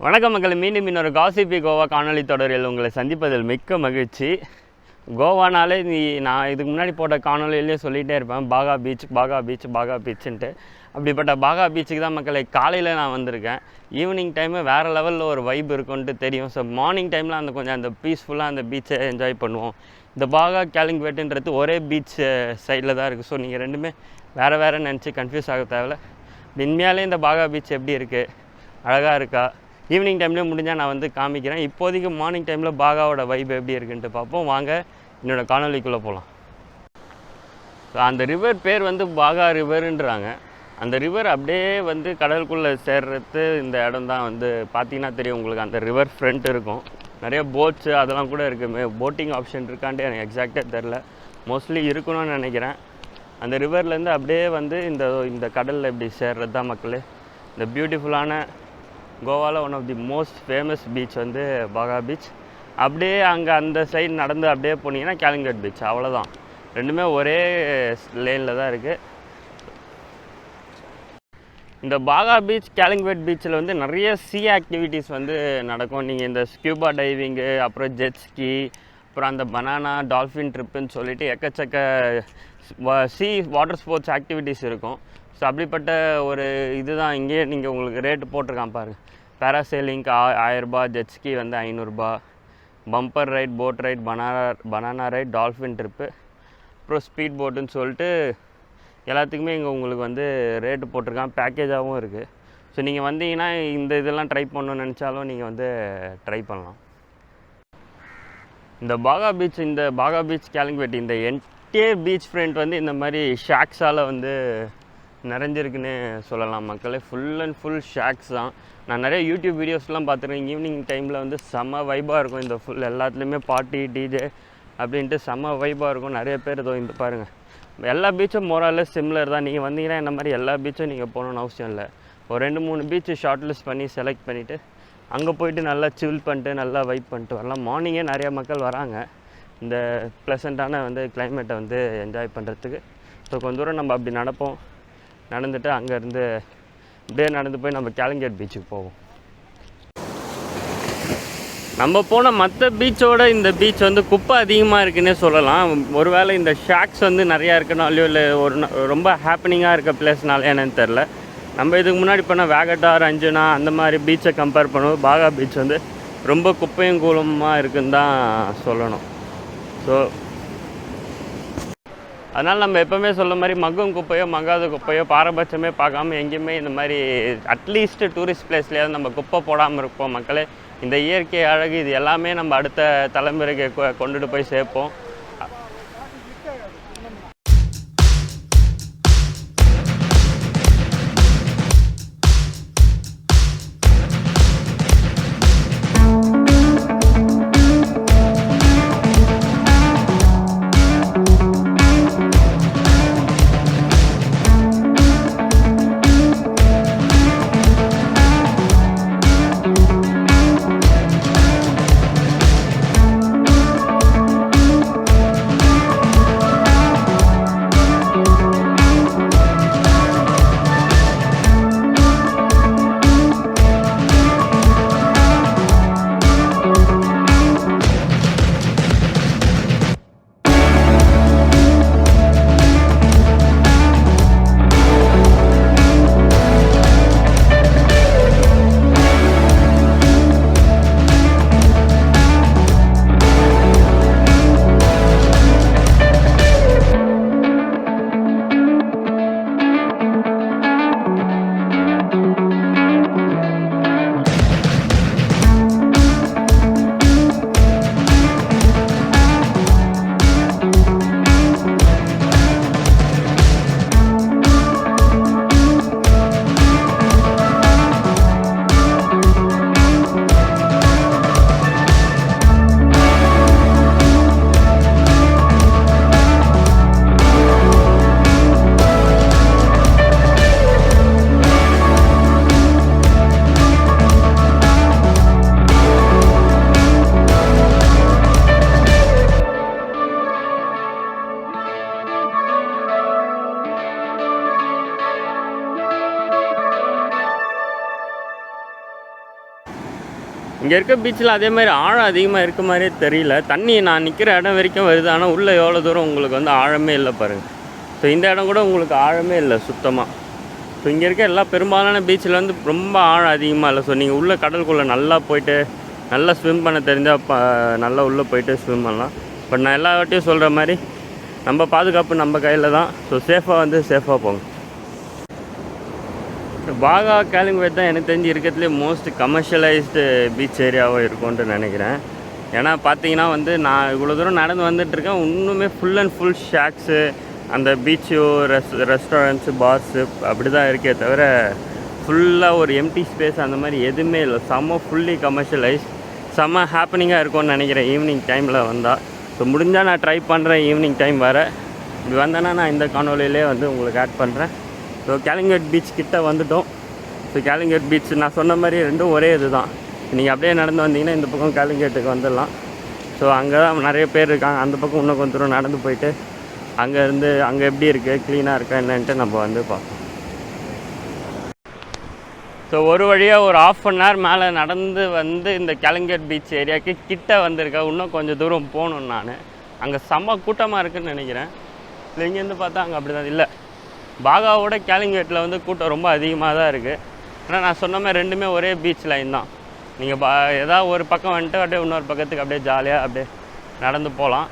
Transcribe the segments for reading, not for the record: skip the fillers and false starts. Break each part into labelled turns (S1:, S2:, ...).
S1: வணக்கம் மக்கள், மீண்டும் இன்னொரு காசிபி கோவா காணொலி தொடரில் உங்களை சந்திப்பதில் மிக்க மகிழ்ச்சி. கோவானாலே நான் இதுக்கு முன்னாடி போட்ட காணொலியிலே சொல்லிகிட்டே இருப்பேன், பாகா பீச் பாகா பீச் பாகா பீச்சுன்ட்டு. அப்படிப்பட்ட பாகா பீச்சுக்கு தான் மக்களை காலையில் நான் வந்திருக்கேன். ஈவினிங் டைமு வேறு லெவலில் ஒரு வைப் இருக்குன்ட்டு தெரியும். ஸோ மார்னிங் டைமில் அந்த பீஸ்ஃபுல்லாக அந்த பீச்சை என்ஜாய் பண்ணுவோம். இந்த பாகா கேலிங்கவேட்டுன்றது ஒரே பீச் சைடில் தான் இருக்குது. ஸோ நீங்கள் ரெண்டுமே வேறு நினச்சி கன்ஃபியூஸ் ஆக தேவையில்ல. உண்மையாலே இந்த பாகா பீச் எப்படி இருக்குது, அழகாக இருக்கா? ஈவினிங் டைம்லேயே முடிஞ்சால் நான் காமிக்கிறேன். இப்போதைக்கு மார்னிங் டைமில் பாகாவோட வைப் எப்படி இருக்குன்ட்டு பார்ப்போம். வாங்க என்னோடய காணொலிக்குள்ளே போகலாம். ஸோ அந்த ரிவர் பேர் பாகா ரிவருன்றாங்க. அந்த ரிவர் அப்படியே கடலுக்குள்ளே சேர்றது இந்த இடம் தான் பார்த்தீங்கன்னா தெரியும் உங்களுக்கு. அந்த ரிவர் ஃப்ரண்ட் இருக்கும், நிறைய போட்ஸு அதெல்லாம் கூட இருக்குது. போட்டிங் ஆப்ஷன் இருக்கான்ட்டு எனக்கு எக்ஸாக்டாக தெரில, மோஸ்ட்லி இருக்கணும்னு நினைக்கிறேன். அந்த ரிவர்லேருந்து அப்படியே இந்த கடலில் இப்படி சேர்றது தான் மக்களே இந்த பியூட்டிஃபுல்லான கோவாவில் one of the most famous beach Baga beach. அப்படியே அங்கே அந்த சைடு நடந்து அப்படியே போனீங்கன்னா கேலிங்கவேட் பீச். அவ்வளோதான், ரெண்டுமே ஒரே லேனில் தான் இருக்குது. இந்த பாகா பீச் கேலிங்கவேட் பீச்சில் நிறைய சீ ஆக்டிவிட்டீஸ் நடக்கும். நீங்கள் இந்த ஸ்கியூபா டைவிங்கு, அப்புறம் ஜெட்ஸ்கி, அப்புறம் அந்த பனானா டால்ஃபின் ட்ரிப்புன்னு சொல்லிட்டு எக்கச்சக்க வாட்டர் ஸ்போர்ட்ஸ் ஆக்டிவிட்டீஸ் இருக்கும். ஸோ அப்படிப்பட்ட ஒரு இதுதான் இங்கேயே நீங்கள் உங்களுக்கு ரேட்டு போட்டிருக்கான் பாருங்கள். பேராசைலிங்க்கு 1000 ரூபா, ஜெட்ஸ்கி 500 ரூபா, bumper right, boat ride, banana right, dolphin trip, அப்புறம் ஸ்பீட் போட்டுன்னு சொல்லிட்டு எல்லாத்துக்குமே இங்கே உங்களுக்கு ரேட்டு போட்டிருக்கான். பேக்கேஜாகவும் இருக்குது. ஸோ நீங்கள் வந்தீங்கன்னா இந்த இதெல்லாம் ட்ரை பண்ணணும்னு நினச்சாலும் நீங்கள் ட்ரை பண்ணலாம். இந்த பாகா பீச் கேலிங்கவேட் இந்த என்டையர் பீச் ஃப்ரண்ட் இந்த மாதிரி ஷாக்ஸால் நிறைஞ்சிருக்குன்னு சொல்லலாம் மக்களே. ஃபுல் அண்ட் ஃபுல் ஷாக்ஸ் தான். நான் நிறைய யூடியூப் வீடியோஸ்லாம் பார்த்துருக்கேன். ஈவினிங் டைமில் செம்ம வைப்பாக இருக்கும். இந்த ஃபுல் எல்லாத்துலேயுமே பார்ட்டி டிஜே அப்படின்ட்டு செம்ம வைப்பாக இருக்கும். நிறைய பேர் இந்த பாருங்கள், எல்லா பீச்சும் மோராலஸ் சிம்லர் தான். நீங்கள் வந்தீங்கன்னா இந்த மாதிரி எல்லா பீச்சும் நீங்கள் போகணுன்னு அவசியம் இல்லை. ஒரு 2-3 பீச்சு ஷார்ட் லிஸ்ட் பண்ணி செலக்ட் பண்ணிவிட்டு அங்கே போய்ட்டு நல்லா சில் பண்ணிட்டு நல்லா வைப் பண்ணிட்டு வரலாம். மார்னிங்கே நிறையா மக்கள் வராங்க இந்த ப்ளசண்ட்டான கிளைமேட்டை என்ஜாய் பண்ணுறதுக்கு. ஸோ கொஞ்சம் தூரம் நம்ம அப்படி நடப்போம். நடந்துட்டு அங்கேருந்து அப்படியே நடந்து போய் நம்ம கேலிங்கவேட் பீச்சுக்கு போவோம். நம்ம போன மற்ற பீச்சோட இந்த பீச் குப்பை அதிகமாக இருக்குன்னே சொல்லலாம். ஒருவேளை இந்த ஷாக்ஸ் நிறையா இருக்கனாலையோ இல்லை ரொம்ப ஹாப்பனிங்காக இருக்க பிளேஸ்னால என்னன்னு தெரில. நம்ம இதுக்கு முன்னாடி போனால் வேகட்டார், அஞ்சுனா அந்த மாதிரி பீச்சை கம்பேர் பண்ணுவோம். பாகா பீச் ரொம்ப குப்பையும் கூலமாக இருக்குன்னு தான் சொல்லணும். ஸோ அதனால் நம்ம எப்போவுமே சொல்ல மாதிரி மக்கும் குப்பையோ மங்காத குப்பையோ பாரபட்சமே பார்க்காம எங்கேயுமே இந்த மாதிரி அட்லீஸ்ட் டூரிஸ்ட் பிளேஸ்லேயாவது நம்ம குப்பை போடாமல் இருப்போம் மக்களே. இந்த இயற்கை அழகு இது எல்லாமே நம்ம அடுத்த தலைமுறைக்கு கொண்டுட்டு போய் சேர்ப்போம். இங்கே இருக்க பீச்சில் அதே மாதிரி ஆழம் அதிகமாக இருக்க மாதிரியே தெரியல. தண்ணி நான் நிற்கிற இடம் வரைக்கும் வருது, ஆனால் உள்ளே எவ்வளோ தூரம் உங்களுக்கு வந்து ஆழமே இல்லை பாருங்கள். ஸோ இந்த இடம் கூட உங்களுக்கு ஆழமே இல்லை சுத்தமாக. ஸோ இங்கே இருக்க எல்லா பெரும்பாலான பீச்சில் வந்து ரொம்ப ஆழம் அதிகமாக இல்லை. ஸோ நீங்கள் உள்ளே கடலுக்குள்ளே நல்லா போய்ட்டு நல்லா ஸ்விம் பண்ண தெரிஞ்சால் நல்லா உள்ளே போய்ட்டு ஸ்விம் பண்ணலாம். பட் நான் எல்லா வாட்டியும் சொல்கிற மாதிரி நம்ம பாதுகாப்பு நம்ம கையில் தான். ஸோ சேஃபாக போங்க. பாகா கேலிங்கட் தான் எனக்கு தெரிஞ்சு இருக்கிறதுலே மோஸ்ட் கமர்ஷியலைஸ்டு பீச் ஏரியாவும் இருக்கும்ன்ட்டு நினைக்கிறேன். ஏன்னா பார்த்தீங்கன்னா வந்து நான் இவ்வளோ தூரம் நடந்து வந்துட்டுருக்கேன், இன்னுமே ஃபுல் அண்ட் ஃபுல் ஷாக்ஸு, அந்த பீச்சு, ரெஸ்டாரண்ட்ஸு, பார்ஸு அப்படி தான் இருக்கே தவிர ஃபுல்லாக ஒரு எம்டி ஸ்பேஸ் அந்த மாதிரி எதுவுமே இல்லை. ஃபுல்லி கமர்ஷியலைஸ், செம்ம ஹாப்பனிங்காக இருக்கும்னு நினைக்கிறேன் ஈவினிங் டைமில் வந்தால். ஸோ முடிஞ்சால் நான் ட்ரை பண்ணுறேன் ஈவினிங் டைம் வர. இப்படி வந்தேன்னா நான் இந்த காணொலியிலே வந்து உங்களுக்கு ஆட் பண்ணுறேன். ஸோ கேலிங்கட் பீச் கிட்டே வந்துவிட்டோம். ஸோ கேலிங்கட் பீச் நான் சொன்ன மாதிரி ரெண்டும் ஒரே இது தான். நீங்கள் அப்படியே நடந்து வந்தீங்கன்னா இந்த பக்கம் கேலிங்கட்டுக்கு வந்துடலாம். ஸோ அங்கே தான் நிறைய பேர் இருக்காங்க. அந்த பக்கம் இன்னும் கொஞ்சம் தூரம் நடந்து போயிட்டு அங்கேருந்து அங்கே எப்படி இருக்குது, க்ளீனாக இருக்கா என்னன்ட்டு நம்ம வந்து பார்ப்போம். ஸோ ஒரு வழியாக ஒரு 1/2 hour மேலே நடந்து வந்து இந்த கேலிங்கட் பீச் ஏரியாவுக்கு கிட்டே வந்திருக்கேன். இன்னும் கொஞ்சம் தூரம் போகணும். நான் அங்கே செம்ம கூட்டமாக இருக்குதுன்னு நினைக்கிறேன். இல்லை இங்கேருந்து பார்த்தா அங்கே அப்படி தான் இல்லை. பாகாவோட கேலிங்கட்டில் வந்து கூட்டம் ரொம்ப அதிகமாக தான் இருக்குது. ஏன்னா நான் சொன்ன மாதிரி ரெண்டுமே ஒரே பீச் லைன் தான். நீங்கள் ஏதாவது ஒரு பக்கம் வந்துட்டு அப்படியே இன்னொரு பக்கத்துக்கு அப்படியே ஜாலியாக அப்படியே நடந்து போகலாம்.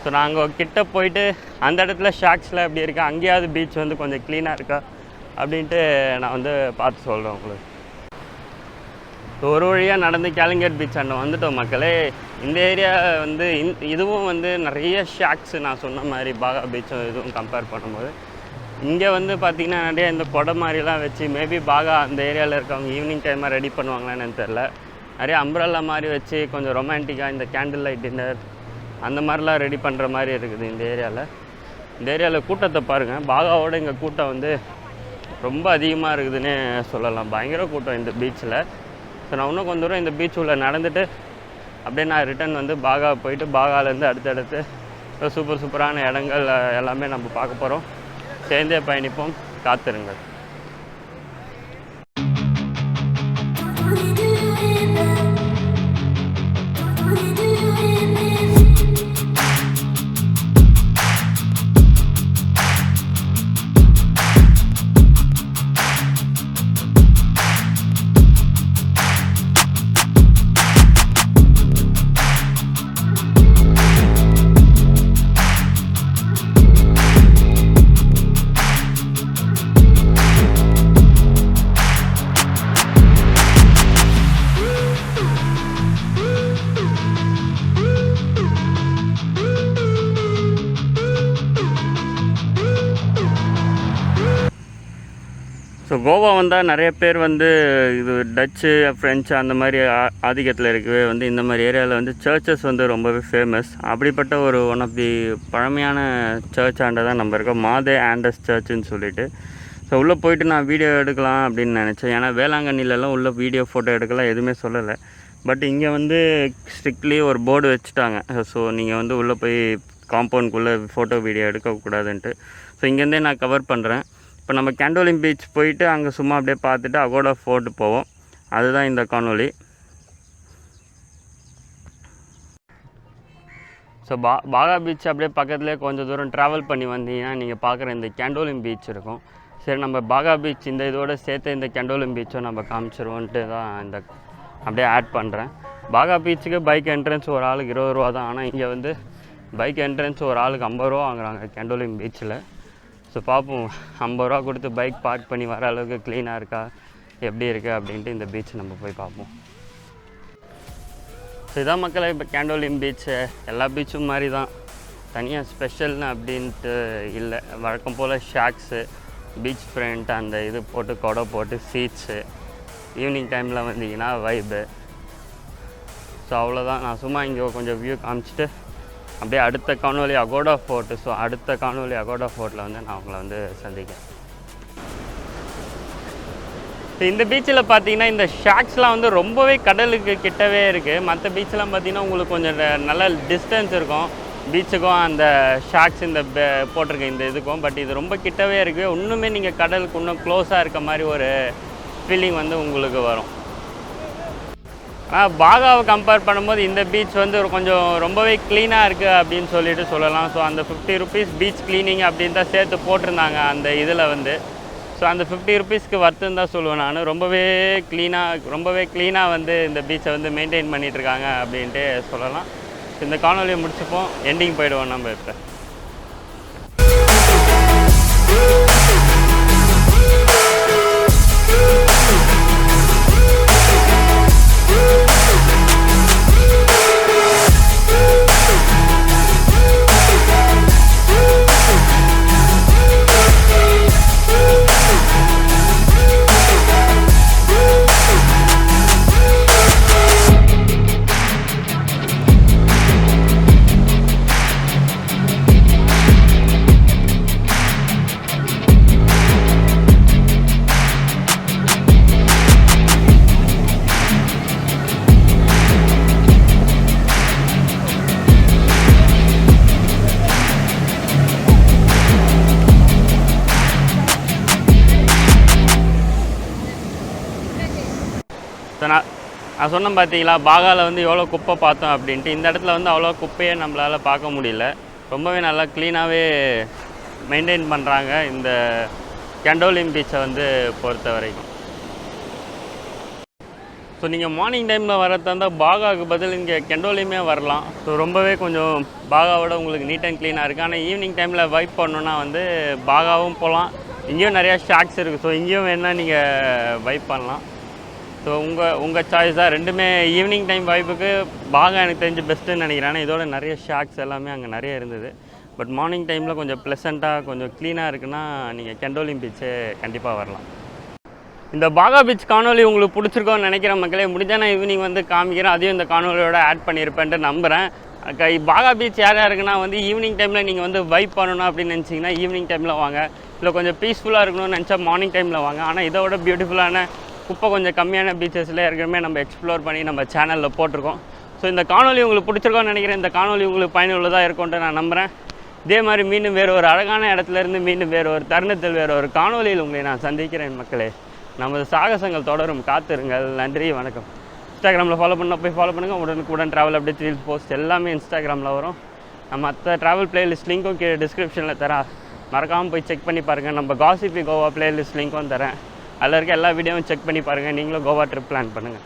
S1: ஸோ நாங்கள் கிட்டே போயிட்டு அந்த இடத்துல ஷாக்ஸில் எப்படி இருக்கா, அங்கேயாவது பீச் வந்து கொஞ்சம் க்ளீனாக இருக்கா அப்படின்ட்டு நான் வந்து பார்த்து சொல்கிறேன் உங்களுக்கு. ஸோ ஒரு வழியாக நடந்து கேலிங்கட் பீச் அங்கே வந்துட்டோம் மக்களே. இந்த ஏரியா வந்து இதுவும் வந்து நிறைய ஷாக்ஸு, நான் சொன்ன மாதிரி பாகா பீச்சும் இதுவும் கம்பேர் பண்ணும்போது இங்கே வந்து பார்த்திங்கன்னா நிறைய இந்த கொடை மாதிரிலாம் வச்சு, மேபி பாகா அந்த ஏரியாவில் இருக்கவங்க ஈவினிங் டைமாக ரெடி பண்ணுவாங்களான்னு தெரில. நிறைய அம்ப்ரெல்லா மாதிரி வச்சு கொஞ்சம் ரொமான்டிக்காக இந்த கேண்டில் லைட் டின்னர் அந்த மாதிரிலாம் ரெடி பண்ணுற மாதிரி இருக்குது இந்த ஏரியாவில். இந்த ஏரியாவில் கூட்டத்தை பாருங்கள். பாகாவோட இங்கே கூட்டம் வந்து ரொம்ப அதிகமாக இருக்குதுன்னு சொல்லலாம். பயங்கர கூட்டம் இந்த பீச்சில். ஸோ நான் இன்னும் கொஞ்சம் தூரம் இந்த பீச் உள்ள நடந்துட்டு அப்படியே நான் ரிட்டன் வந்து பாகா போயிட்டு பாகாலேருந்து அடுத்தடுத்து சூப்பரான இடங்கள் எல்லாமே நம்ம பார்க்க போகிறோம். சேர்ந்தே பயணிப்போம், காத்திருங்கள். ஸோ கோவா வந்தால் நிறைய பேர் வந்து இது டச்சு, ஃப்ரெஞ்சு அந்த மாதிரி ஆதிக்கத்தில் இருக்கவே வந்து இந்த மாதிரி ஏரியாவில் வந்து சர்ச்சஸ் வந்து ரொம்பவே ஃபேமஸ். அப்படிப்பட்ட ஒரு ஒன் ஆஃப் தி பழமையான சர்ச் ஆண்டை தான் நம்ம இருக்கோம், மாதே ஆண்டஸ் சர்ச்சுன்னு சொல்லிட்டு. ஸோ உள்ளே போயிட்டு நான் வீடியோ எடுக்கலாம் அப்படின்னு நினச்சேன். ஏன்னா வேளாங்கண்ணிலலாம் உள்ள வீடியோ ஃபோட்டோ எடுக்கலாம் எதுவுமே சொல்லலை. பட் இங்கே வந்து ஸ்ட்ரிக்ட்லி ஒரு போர்டு வச்சுட்டாங்க. ஸோ நீங்கள் வந்து உள்ளே போய் காம்பவுண்ட்குள்ளே ஃபோட்டோ வீடியோ எடுக்கக்கூடாதுன்ட்டு. ஸோ இங்கேருந்தே நான் கவர் பண்ணுறேன். இப்போ நம்ம கேண்டோலிம் பீச் போயிட்டு அங்கே சும்மா அப்படியே பார்த்துட்டு அகோடா ஃபோர்ட்டு போவோம். அதுதான் இந்த காணொலி. ஸோ பாகா பீச் அப்படியே பக்கத்துலேயே கொஞ்சம் தூரம் ட்ராவல் பண்ணி வந்தீங்கன்னா நீங்கள் பார்க்குற இந்த கேண்டோலிம் பீச் இருக்கும். சரி, நம்ம பாகா பீச் இந்த இதோடு சேர்த்து இந்த கேண்டோலிம் பீச்சும் நம்ம காமிச்சிருவோன்ட்டு தான் இந்த அப்படியே ஆட் பண்ணுறேன். பாகா பீச்சுக்கு பைக் என்ட்ரன்ஸ் ஒரு ஆளுக்கு 20 ரூபா தான். ஆனால் இங்கே வந்து பைக் என்ட்ரன்ஸ் ஒரு ஆளுக்கு 50 ரூபா வாங்குறாங்க கேண்டோலிம் பீச்சில். ஸோ பார்ப்போம், 50 ரூபா கொடுத்து பைக் பார்க் பண்ணி வர அளவுக்கு க்ளீனாக இருக்கா, எப்படி இருக்குது அப்படின்ட்டு இந்த பீச் நம்ம போய் பார்ப்போம். ஸோ இதான் மக்களை இப்போ கேண்டோலிம் பீச்சு. எல்லா பீச்சும் மாதிரி தான், தனியாக ஸ்பெஷல்னு அப்படின்ட்டு இல்லை. வழக்கம் போல் ஷாக்ஸு, பீச் ஃப்ரண்ட் அந்த இது போட்டு கொடை போட்டு சீட்ஸு, ஈவினிங் டைமில் வந்தீங்கன்னா வைபு. ஸோ அவ்வளோதான். நான் சும்மா இங்கே கொஞ்சம் வியூ காமிச்சிட்டு அப்படியே அடுத்த காணொலி அகோடா ஃபோர்ட்டு. ஸோ அடுத்த காணொலி அகோடா ஃபோர்ட்டில் வந்து நான் உங்களை வந்து சந்திக்கிறேன். இந்த பீச்சில் பார்த்தீங்கன்னா இந்த ஷாக்ஸ்லாம் வந்து ரொம்பவே கடலுக்கு கிட்டவே இருக்குது. மற்ற பீச்செலாம் பார்த்தீங்கன்னா உங்களுக்கு கொஞ்சம் நல்ல டிஸ்டன்ஸ் இருக்கும் பீச்சுக்கும் அந்த ஷாக்ஸ் இந்த போட்டிருக்க இந்த இதுக்கும். பட் இது ரொம்ப கிட்டவே இருக்குது. இன்னுமே நீங்கள் கடலுக்கு இன்னும் க்ளோஸாக இருக்க மாதிரி ஒரு ஃபீலிங் வந்து உங்களுக்கு வரும். பாகாவை கம்பேர் பண்ணும்போது இந்த பீச் வந்து கொஞ்சம் ரொம்பவே க்ளீனாக இருக்குது அப்படின்னு சொல்லிட்டு சொல்லலாம். ஸோ அந்த 50 ருபீஸ் பீச் க்ளீனிங் அப்படின்னு தான் சேர்த்து போட்டிருந்தாங்க அந்த இதில் வந்து. ஸோ அந்த 50 ருபீஸ்க்கு வர்த்துன்னு தான் சொல்லுவேன் நான். ரொம்பவே க்ளீனாக வந்து இந்த பீச்சை வந்து மெயின்டைன் பண்ணிகிட்ருக்காங்க அப்படின்ட்டு சொல்லலாம். இந்த காணொலியை முடிச்சுப்போம், எண்டிங் போயிடுவோம் நம்ம இப்போ. நான் சொன்னேன் பார்த்தீங்களா, பாகாவில் வந்து எவ்வளோ குப்பை பார்த்தோம் அப்படின்ட்டு. இந்த இடத்துல வந்து அவ்வளோ குப்பையே நம்மளால் பார்க்க முடியல. ரொம்பவே நல்லா க்ளீனாகவே மெயின்டைன் பண்ணுறாங்க இந்த கேண்டோலிம் பீச்சை வந்து பொறுத்த வரைக்கும். ஸோ நீங்கள் மார்னிங் டைமில் வரது இருந்தால் பாகாவுக்கு பதில் இங்கே கெண்டோலியுமே வரலாம். ஸோ ரொம்பவே கொஞ்சம் பாகாவோட உங்களுக்கு நீட் அண்ட் க்ளீனாக இருக்குது. ஆனால் ஈவினிங் டைமில் வைப் பண்ணணுன்னா வந்து பாகாவும் போகலாம். இங்கேயும் நிறையா ஷாக்ஸ் இருக்குது. ஸோ இங்கேயும் வேணால் நீங்கள் வைப் பண்ணலாம். ஸோ உங்கள் சாய்ஸ் தான். ரெண்டுமே ஈவினிங் டைம் வைப்புக்கு பாகா எனக்கு தெரிஞ்சு பெஸ்ட்டுன்னு நினைக்கிறேன். இதோட நிறைய ஷாக்ஸ் எல்லாமே அங்கே நிறைய இருந்தது. பட் மார்னிங் டைமில் கொஞ்சம் ப்ளசண்ட்டாக கொஞ்சம் க்ளீனாக இருக்குன்னா நீங்கள் கெண்டோலிம் பீச்சே கண்டிப்பாக வரலாம். இந்த பாகா பீச் காணொலி உங்களுக்கு பிடிச்சிருக்கோன்னு நினைக்கிற மக்களே, முடிஞ்சால் நான் ஈவினிங் வந்து காமிக்கிறேன். அதையும் இந்த காணொலியோட ஆட் பண்ணியிருப்பேன்ட்டு நம்புகிறேன். பாகா பீச் யார் யாருக்குன்னா வந்து ஈவினிங் டைமில் நீங்கள் வந்து வைப் பண்ணணும் அப்படின்னு நினச்சிங்கன்னா ஈவினிங் டைமில் வாங்க. இல்லை கொஞ்சம் பீஸ்ஃபுல்லாக இருக்கணும்னு நினச்சா மார்னிங் டைமில் வாங்க. ஆனால் இதோட பியூட்டிஃபுல்லான குப்பை கொஞ்சம் கம்மியான பீச்சஸில் ஏற்கனவே நம்ம எக்ஸ்ப்ளோர் பண்ணி நம்ம சேனலில் போட்டிருக்கோம். ஸோ இந்த காணொலி உங்களுக்கு பிடிச்சிருக்கோன்னு நினைக்கிறேன். இந்த காணொலி உங்களுக்கு பயனுள்ளதாக இருக்கும்ட்டு நான் நம்புகிறேன். இதே மாதிரி மீண்டும் வேறு ஒரு அழகான இடத்துலேருந்து மீண்டும் வேறு ஒரு தருணத்தில் வேறு ஒரு காணொலியில் உங்களை நான் சந்திக்கிறேன் மக்களே. நமது சாகசங்கள் தொடரும், காத்திருங்கள். நன்றி, வணக்கம். இன்ஸ்டாகிராமில் ஃபாலோ போய் ஃபாலோ பண்ணுங்கள். உடனுக்குடன் ட்ராவல் அப்டேட், ரீல்ஸ், போஸ்ட் எல்லாமே இன்ஸ்டாகிராமில் வரும். நம்ம மற்ற ட்ராவல் பிளேலிஸ்ட் லிங்க்கும் கீழே டிஸ்கிரிப்ஷனில் தரேன், மறக்காமல் போய் செக் பண்ணி பாருங்கள். நம்ம காசிபி கோவா பிளேலிஸ்ட் லிங்க்கும் தரேன். அதில் இருக்க எல்லா வீடியோவும் செக் பண்ணி பாருங்கள். நீங்களும் கோவா ட்ரிப் பிளான் பண்ணுங்கள்.